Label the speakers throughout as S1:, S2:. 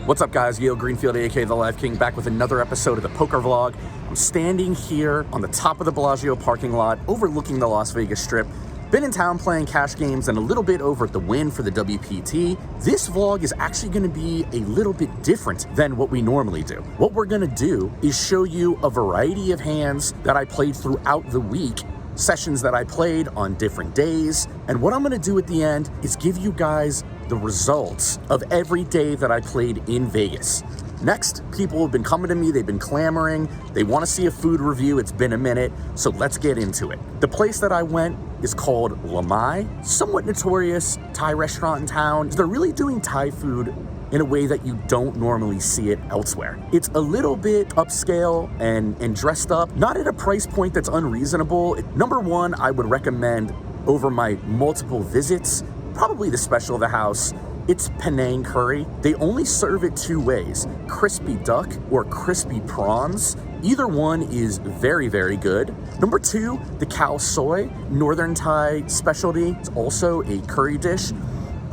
S1: What's up, guys? Yale Greenfield, aka the Live King, back with another episode of the poker vlog. I'm standing here on the top of the Bellagio parking lot, overlooking the Las Vegas Strip. Been in town playing cash games and a little bit over at the Wynn for the WPT. This vlog is actually going to be a little bit different than what we normally do. What we're going to do is show you a variety of hands that I played throughout the week, sessions that I played on different days, and what I'm going to do at the end is give you guys the results of every day that I played in Vegas. Next, people have been coming to me, they've been clamoring, they want to see a food review, it's been a minute, so let's get into it. The place that I went is called La Mai, somewhat notorious Thai restaurant in town. They're really doing Thai food in a way that you don't normally see it elsewhere. It's a little bit upscale and dressed up, not at a price point that's unreasonable. Number one, I would recommend over my multiple visits, probably the special of the house, it's Penang curry. They only serve it two ways, crispy duck or crispy prawns. Either one is very, very good. Number two, the khao soi, Northern Thai specialty. It's also a curry dish.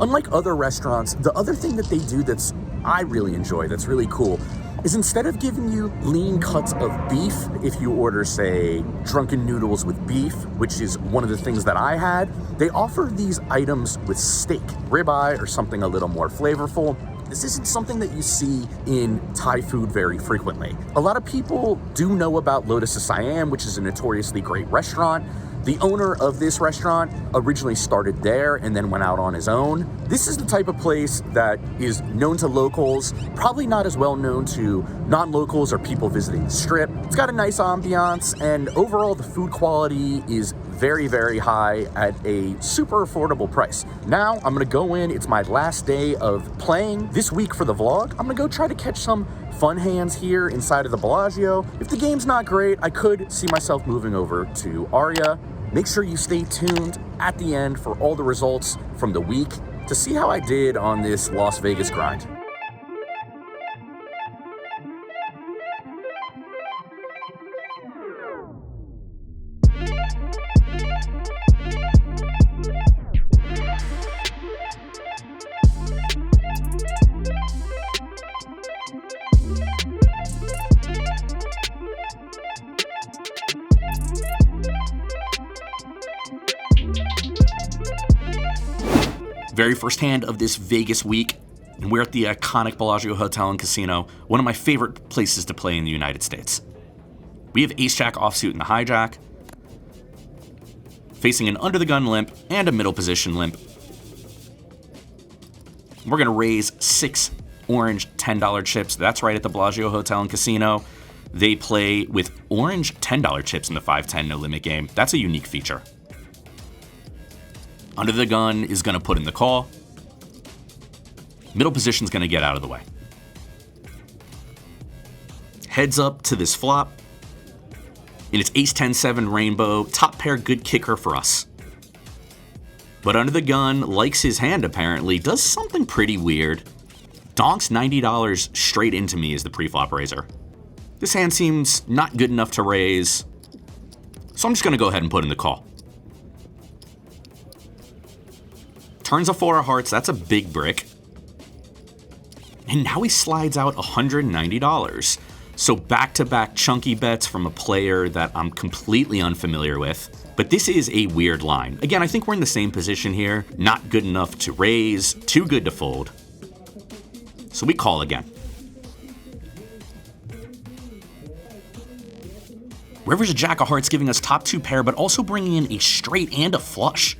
S1: Unlike other restaurants, the other thing that they do that's I really enjoy, that's really cool, is instead of giving you lean cuts of beef, if you order, say, drunken noodles with beef, which is one of the things that I had, they offer these items with steak, ribeye, or something a little more flavorful. This isn't something that you see in Thai food very frequently. A lot of people do know about Lotus of Siam, which is a notoriously great restaurant. The owner of this restaurant originally started there and then went out on his own. This is the type of place that is known to locals, probably not as well known to non-locals or people visiting the Strip. It's got a nice ambiance, and overall the food quality is very, very high at a super affordable price. Now I'm gonna go in, it's my last day of playing this week for the vlog. I'm gonna go try to catch some fun hands here inside of the Bellagio. If the game's not great, I could see myself moving over to Aria. Make sure you stay tuned at the end for all the results from the week to see how I did on this Las Vegas grind. Very first hand of this Vegas week, and we're at the iconic Bellagio Hotel and Casino, one of my favorite places to play in the United States. We have ace-jack offsuit in the hijack, facing an under-the-gun limp and a middle position limp. We're going to raise 6 orange $10 chips. That's right, at the Bellagio Hotel and Casino. They play with orange $10 chips in the 5-10 no limit game. That's a unique feature. Under the gun is going to put in the call. Middle position is going to get out of the way. Heads up to this flop. And it's ace-10-7 rainbow. Top pair, good kicker for us. But under the gun likes his hand apparently. Does something pretty weird. Donks $90 straight into me as the pre-flop raiser. This hand seems not good enough to raise. So I'm just going to go ahead and put in the call. Turns a 4 of hearts, that's a big brick. And now he slides out $190. So back-to-back chunky bets from a player that I'm completely unfamiliar with. But this is a weird line. Again, I think we're in the same position here. Not good enough to raise, too good to fold. So we call again. River's a jack of hearts giving us top 2 pair, but also bringing in a straight and a flush.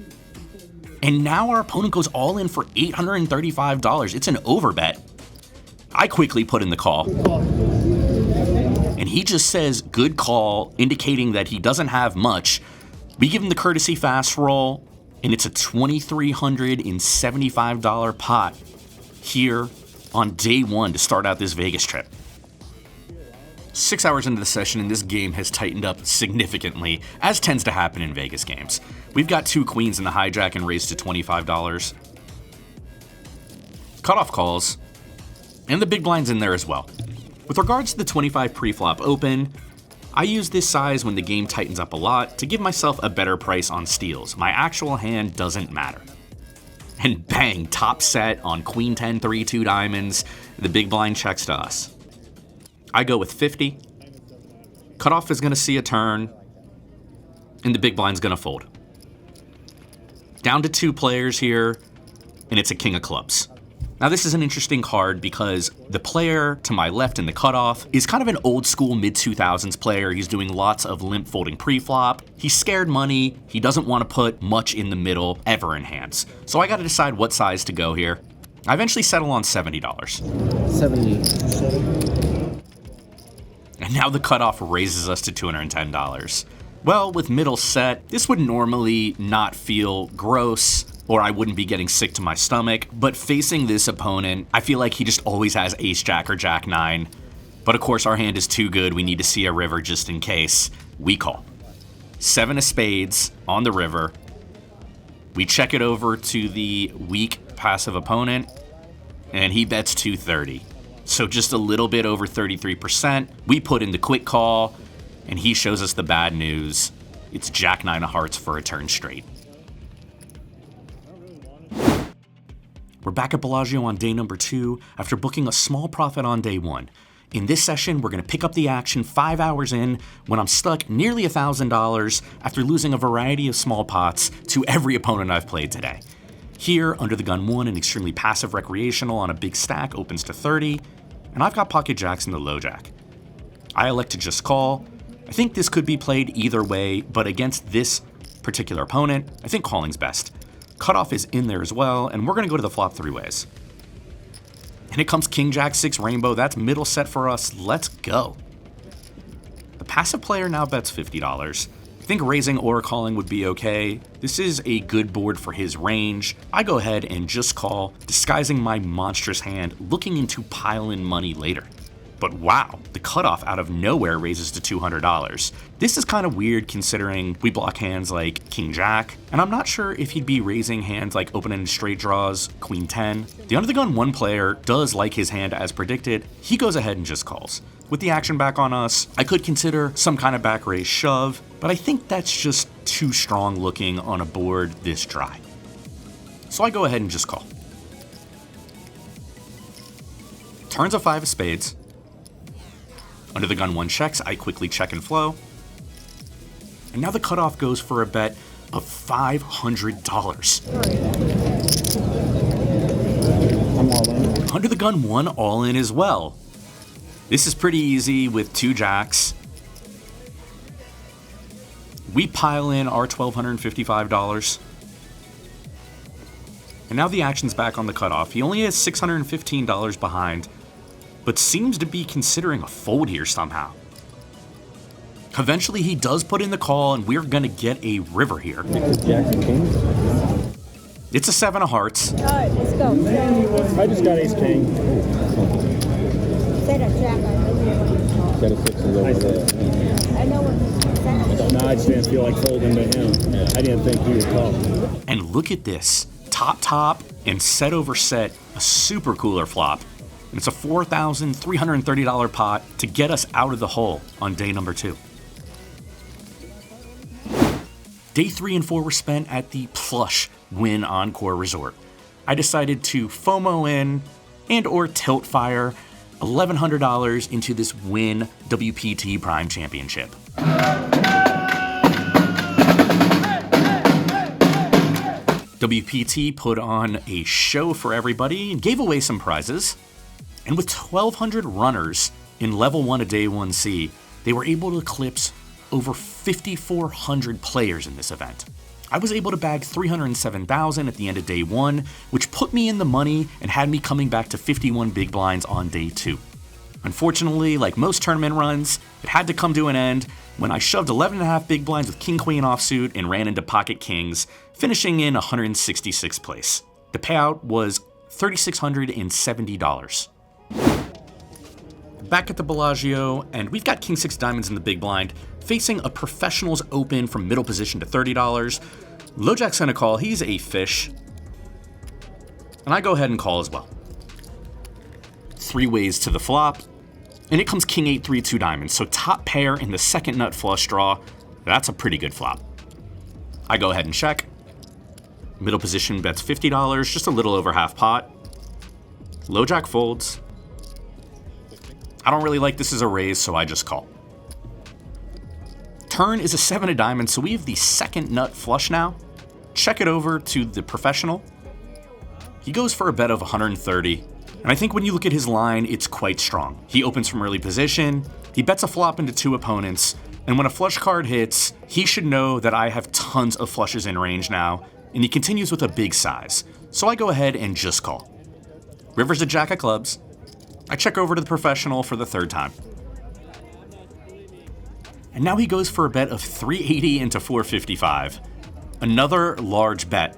S1: And now our opponent goes all in for $835. It's an overbet. I quickly put in the call. And he just says, good call, indicating that he doesn't have much. We give him the courtesy fast roll, and it's a $2,375 pot here on day one to start out this Vegas trip. 6 hours into the session, and this game has tightened up significantly, as tends to happen in Vegas games. We've got 2 queens in the hijack and raised to $25. Cutoff calls, and the big blind's in there as well. With regards to the 25 pre-flop open, I use this size when the game tightens up a lot to give myself a better price on steals. My actual hand doesn't matter. And bang, top set on queen 10, 3-2 diamonds. The big blind checks to us. I go with 50. Cutoff is going to see a turn, and the big blind's going to fold. Down to 2 players here, and it's a king of clubs. Now this is an interesting card because the player to my left in the cutoff is kind of an old school mid-2000s player. He's doing lots of limp folding pre-flop. He's scared money. He doesn't want to put much in the middle ever in hands. So I got to decide what size to go here. I eventually settle on $70.
S2: 70.
S1: And now the cutoff raises us to $210. Well, with middle set, this would normally not feel gross, or I wouldn't be getting sick to my stomach, but facing this opponent, I feel like he just always has ace-jack or jack-9. But of course, our hand is too good. We need to see a river just in case. We call. 7 of spades on the river. We check it over to the weak passive opponent, and he bets 230. So just a little bit over 33%. We put in the quick call, and he shows us the bad news. It's jack-9 of hearts for a turn straight. We're back at Bellagio on day number 2 after booking a small profit on day 1. In this session, we're going to pick up the action 5 hours in when I'm stuck nearly $1,000 after losing a variety of small pots to every opponent I've played today. Here, under the gun 1, an extremely passive recreational on a big stack opens to 30, and I've got pocket jacks in the low jack. I elect to just call. I think this could be played either way, but against this particular opponent, I think calling's best. Cutoff is in there as well, and we're going to go to the flop 3 ways. And it comes king jack 6 rainbow. That's middle set for us. Let's go. The passive player now bets $50. I think raising or calling would be okay. This is a good board for his range. I go ahead and just call, disguising my monstrous hand, looking into pile in money later. But wow, the cutoff out of nowhere raises to $200. This is kind of weird considering we block hands like king jack, and I'm not sure if he'd be raising hands like open-ended straight draws, queen 10. The under the gun 1 player does like his hand as predicted. He goes ahead and just calls. With the action back on us, I could consider some kind of back raise shove, but I think that's just too strong looking on a board this dry. So I go ahead and just call. Turns a 5 of spades. Under the gun 1 checks, I quickly check and flow. And now the cutoff goes for a bet of $500.
S2: I'm all in.
S1: Under the gun 1 all in as well. This is pretty easy with 2 jacks. We pile in our $1,255. And now the action's back on the cutoff. He only has $615 behind, but seems to be considering a fold here somehow. Eventually he does put in the call, and we're gonna get a river here.
S2: Jack and king.
S1: It's a 7 of hearts.
S3: All right, let's go.
S2: I just got ace king.
S3: Set a jack.
S2: Got a 6 over there.
S3: I know what.
S2: No, I just didn't feel like folding to him. I didn't think he would call.
S1: And look at this. Top, and set over set, a super cooler flop. And it's a $4,330 pot to get us out of the hole on day number 2. Day 3 and 4 were spent at the plush Wynn Encore Resort. I decided to FOMO in and or tilt fire $1,100 into this Wynn WPT Prime Championship. WPT put on a show for everybody and gave away some prizes. And with 1,200 runners in level 1 of day 1C, they were able to eclipse over 5,400 players in this event. I was able to bag $307,000 at the end of day 1, which put me in the money and had me coming back to 51 big blinds on day 2. Unfortunately, like most tournament runs, it had to come to an end when I shoved 11.5 big blinds with king-queen offsuit and ran into pocket kings, finishing in 166th place. The payout was $3,670. Back at the Bellagio, and we've got king 6 diamonds in the big blind, facing a professional's open from middle position to $30. LoJack's gonna call, he's a fish. And I go ahead and call as well. 3 ways to the flop, and it comes king 8, 3, 2 diamonds, so top pair in the second nut flush draw. That's a pretty good flop. I go ahead and check. Middle position bets $50, just a little over half pot. Low jack folds. I don't really like this as a raise, so I just call. Turn is a 7 of diamonds, so we have the second nut flush now. Check it over to the professional. He goes for a bet of 130, and I think when you look at his line, it's quite strong. He opens from early position, he bets a flop into 2 opponents, and when a flush card hits, he should know that I have tons of flushes in range now, and he continues with a big size. So I go ahead and just call. River's a jack of clubs. I check over to the professional for the 3rd time. And now he goes for a bet of 380 into 455. Another large bet.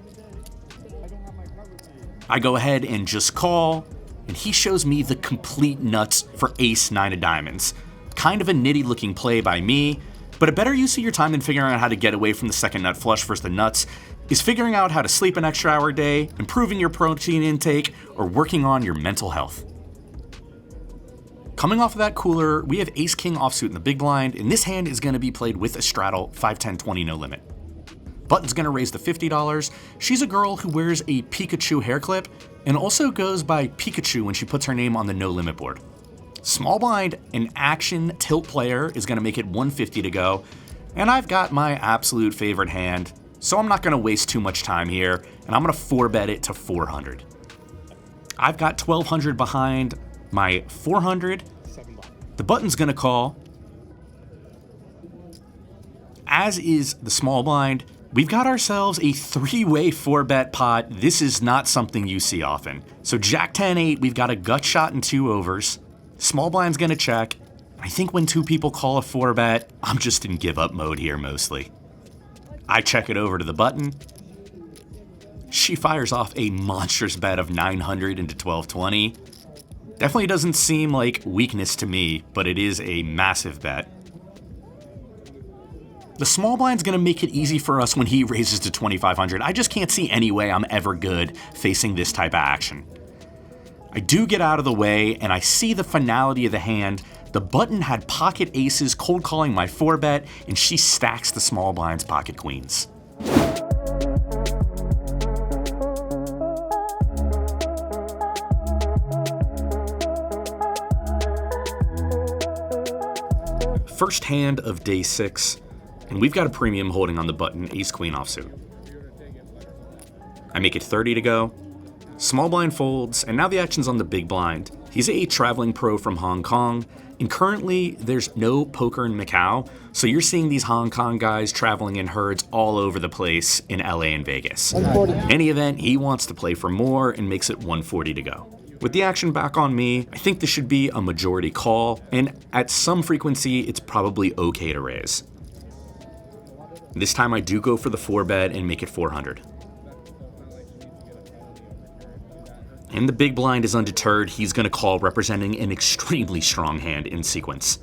S1: I go ahead and just call, and he shows me the complete nuts for ace 9 of diamonds. Kind of a nitty looking play by me, but a better use of your time than figuring out how to get away from the second nut flush versus the nuts is figuring out how to sleep an extra hour a day, improving your protein intake, or working on your mental health. Coming off of that cooler, we have ace-king offsuit in the big blind, and this hand is going to be played with a straddle, 5-10-20 no limit. Button's going to raise the $50. She's a girl who wears a Pikachu hair clip and also goes by Pikachu when she puts her name on the no limit board. Small blind, an action tilt player, is going to make it 150 to go, and I've got my absolute favorite hand, so I'm not going to waste too much time here, and I'm going to 4-bet it to 400. I've got 1,200 behind my 400. The button's going to call, as is the small blind. We've got ourselves a 3-way 4-bet pot. This is not something you see often. So Jack 10-8, we've got a gut shot and 2 overs. Small blind's going to check. I think when 2 people call a 4-bet, I'm just in give up mode here mostly. I check it over to the button. She fires off a monstrous bet of 900 into 1220. Definitely doesn't seem like weakness to me, but it is a massive bet. The small blind's gonna make it easy for us when he raises to 2,500. I just can't see any way I'm ever good facing this type of action. I do get out of the way, and I see the finality of the hand. The button had pocket aces cold calling my 4-bet, and she stacks the small blind's pocket queens. First hand of day 6, and we've got a premium holding on the button, ace-queen offsuit. I make it 30 to go. Small blind folds, and now the action's on the big blind. He's a traveling pro from Hong Kong, and currently there's no poker in Macau, so you're seeing these Hong Kong guys traveling in herds all over the place in LA and Vegas. In any event, he wants to play for more and makes it 140 to go. With the action back on me, I think this should be a majority call, and at some frequency, it's probably okay to raise. This time I do go for the 4-bet and make it 400. And the big blind is undeterred. He's going to call, representing an extremely strong hand in sequence.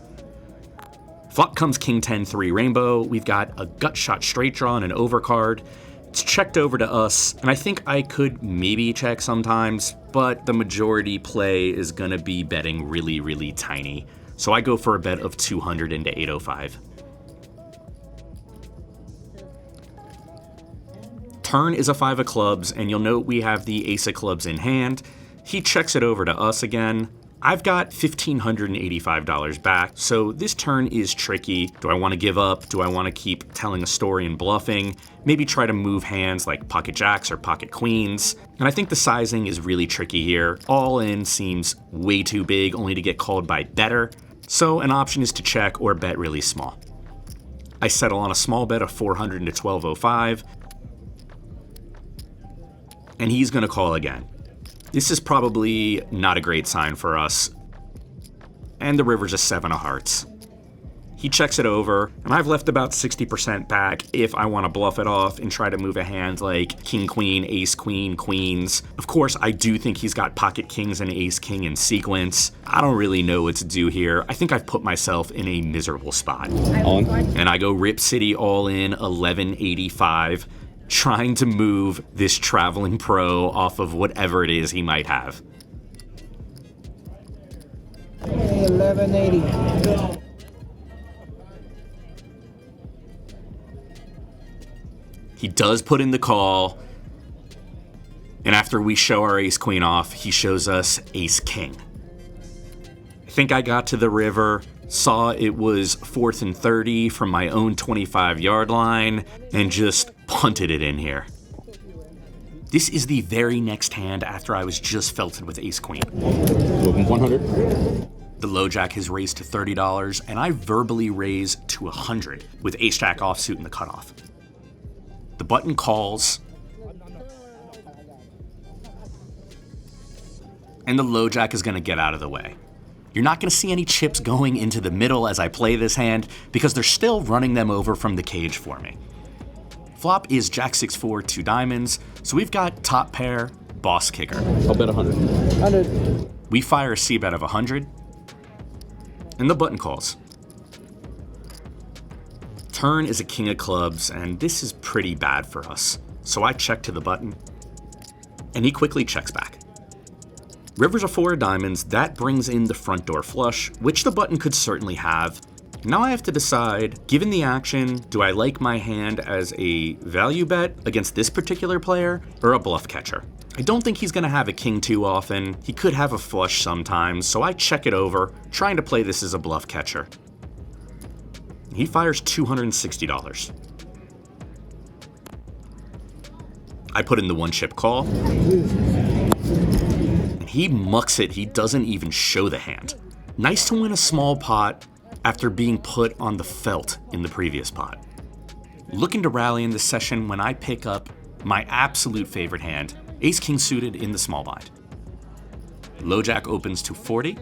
S1: Flop comes king 10-3 rainbow. We've got a gut shot straight draw and an overcard. It's checked over to us, and I think I could maybe check sometimes, but the majority play is going to be betting really, really tiny. So I go for a bet of 200 into 805. Turn is a 5 of clubs, and you'll note we have the ace of clubs in hand. He checks it over to us again. I've got $1,585 back, so this turn is tricky. Do I want to give up? Do I want to keep telling a story and bluffing? Maybe try to move hands like pocket jacks or pocket queens. And I think the sizing is really tricky here. All in seems way too big, only to get called by better. So an option is to check or bet really small. I settle on a small bet of 400 into 1205. And he's going to call again. This is probably not a great sign for us. And the river's a 7 of hearts. He checks it over, and I've left about 60% back if I want to bluff it off and try to move a hand like king, queen, ace, queen, queens. Of course, I do think he's got pocket kings and ace, king in sequence. I don't really know what to do here. I think I've put myself in a miserable spot. And I go Rip City all in, 1185. Trying to move this traveling pro off of whatever it is he might have.
S4: 1180.
S1: He does put in the call, And after we show our ace-queen off, he shows us ace-king. I think I got to the river, saw it was 4th and 30 from my own 25-yard line, and just punted it in here. This is the very next hand after I was just felted with ace-queen.
S2: 100.
S1: The low jack has raised to $30, and I verbally raise to 100 with ace-jack offsuit in the cutoff. The button calls, and the low jack is going to get out of the way. You're not going to see any chips going into the middle as I play this hand because they're still running them over from the cage for me. Flop is jack 6-4, 2 diamonds, so we've got top pair, boss kicker.
S2: I'll bet 100. 100.
S1: We fire a c-bet of 100, and the button calls. Turn is a king of clubs, and this is pretty bad for us. So I check to the button, and he quickly checks back. River's a 4 of diamonds, that brings in the front door flush, which the button could certainly have. Now I have to decide, given the action, do I like my hand as a value bet against this particular player, or a bluff catcher? I don't think he's gonna have a king too often. He could have a flush sometimes, so I check it over, trying to play this as a bluff catcher. He fires $260. I put in the 1-chip call. And he mucks it, he doesn't even show the hand. Nice to win a small pot after being put on the felt in the previous pot. Looking to rally in this session when I pick up my absolute favorite hand, ace-king suited in the small blind. Low jack opens to 40.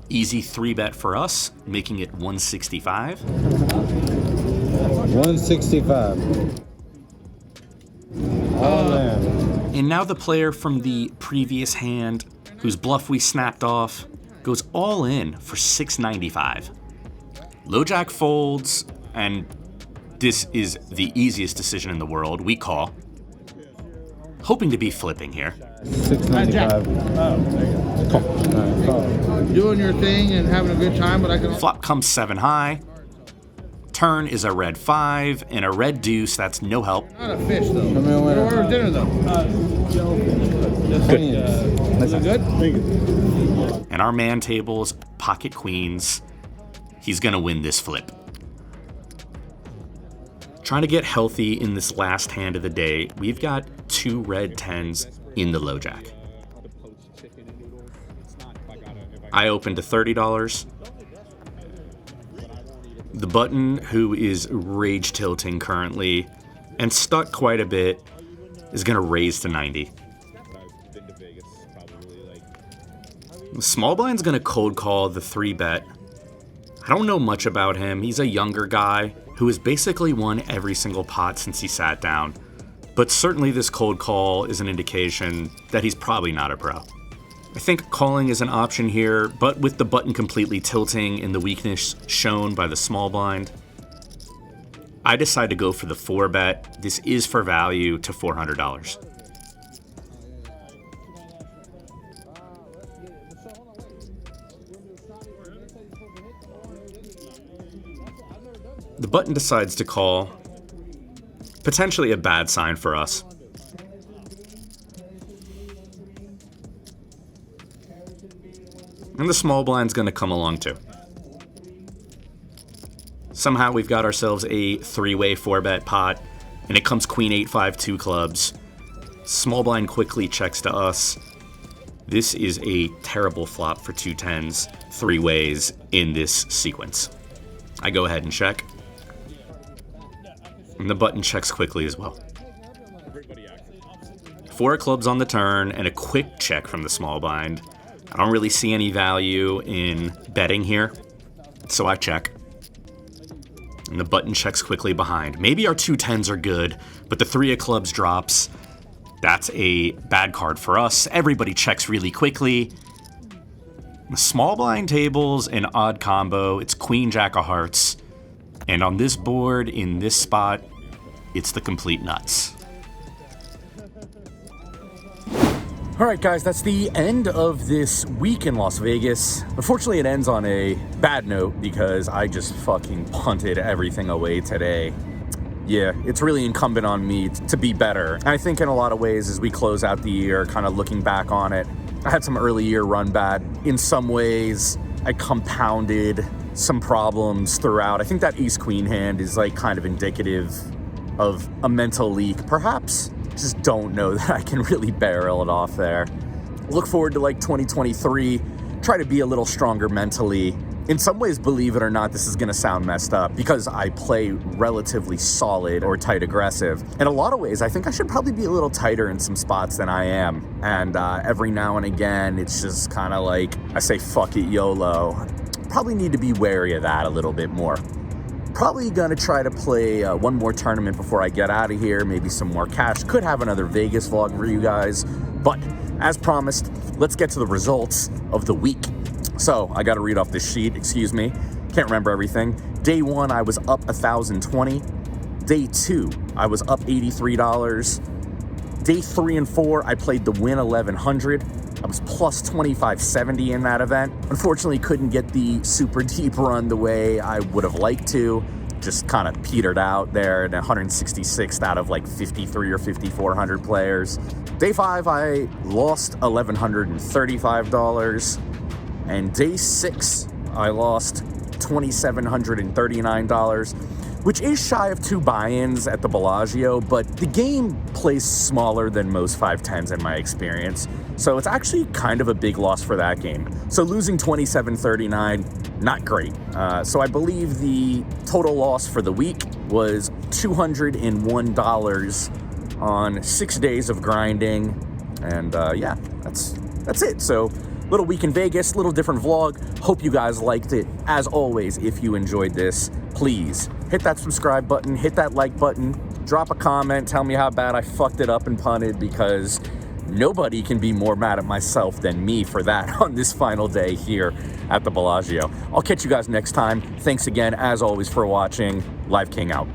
S1: Easy 3-bet for us, making it 165.
S4: 165. All in.
S1: And now the player from the previous hand, whose bluff we snapped off, goes all in for 695. Low jack folds, and this is the easiest decision in the world. We call. Hoping to be flipping here.
S4: 695.
S5: Doing your thing and having a good time, but I can.
S1: Flop comes 7 high. Turn is a red 5 and a red deuce. That's no help.
S5: Not a fish though. We're ordering dinner though. Is it good?
S1: And our man tables pocket queens. He's gonna win this flip. Trying to get healthy in this last hand of the day. We've got 2 red 10s in the low jack. I open to $30. The button, who is rage tilting currently and stuck quite a bit, is gonna raise to 90. The small blind's gonna cold call the 3-bet. I don't know much about him. He's a younger guy who has basically won every single pot since he sat down. But certainly this cold call is an indication that he's probably not a pro. I think calling is an option here, but with the button completely tilting and the weakness shown by the small blind, I decide to go for the 4-bet. This is for value to $400. The button decides to call. Potentially a bad sign for us. And the small blind's gonna come along too. Somehow we've got ourselves a 3-way 4-bet pot, and it comes queen 8-5 2 clubs. Small blind quickly checks to us. This is a terrible flop for 2 10s, 3 ways in this sequence. I go ahead and check. And the button checks quickly as well. 4 clubs on the turn and a quick check from the small blind. I don't really see any value in betting here, so I check. And the button checks quickly behind. Maybe our 2 10s are good, but the 3 of clubs drops. That's a bad card for us. Everybody checks really quickly. The small blind tables an odd combo. It's queen jack of hearts. And on this board, in this spot, it's the complete nuts.
S6: All right, guys, that's the end of this week in Las Vegas. Unfortunately, it ends on a bad note because I just fucking punted everything away today. yeah, it's really incumbent on me to be better. And I think in a lot of ways, as we close out the year, kind of looking back on it, I had some early year run bad. In some ways, I compounded some problems throughout. I think that ace-queen hand is like kind of indicative of a mental leak, perhaps. Just don't know that I can really barrel it off there. Look forward to like 2023, try to be a little stronger mentally. In some ways, believe it or not, this is gonna sound messed up because I play relatively solid or tight aggressive. In a lot of ways, I think I should probably be a little tighter in some spots than I am. And every now and again, it's just kind of like, I say, fuck it, YOLO. Probably need to be wary of that a little bit more. Probably gonna try to play one more tournament before I get out of here, maybe some more cash. Could have another Vegas vlog for you guys. But as promised, let's get to the results of the week. So I gotta read off this sheet, excuse me. Can't remember everything. Day 1, I was up $1,020. Day 2, I was up $83. Day 3 and 4, I played the Wynn 1100. I was plus 2570 in that event. Unfortunately, couldn't get the super deep run the way I would have liked to. Just kind of petered out there at 166th out of like 53 or 5,400 players. Day 5, I lost $1,135. And day 6, I lost $2,739, which is shy of 2 buy-ins at the Bellagio, but the game plays smaller than most 510s in my experience. So it's actually kind of a big loss for that game. So losing $2,739, not great. So I believe the total loss for the week was $201 on 6 days of grinding. And yeah, that's it. So little week in Vegas, little different vlog. Hope you guys liked it. As always, if you enjoyed this, please hit that subscribe button, hit that like button, drop a comment, tell me how bad I fucked it up and punted, because nobody can be more mad at myself than me for that on this final day here at the Bellagio. I'll catch you guys next time. Thanks again, as always, for watching. Live King out.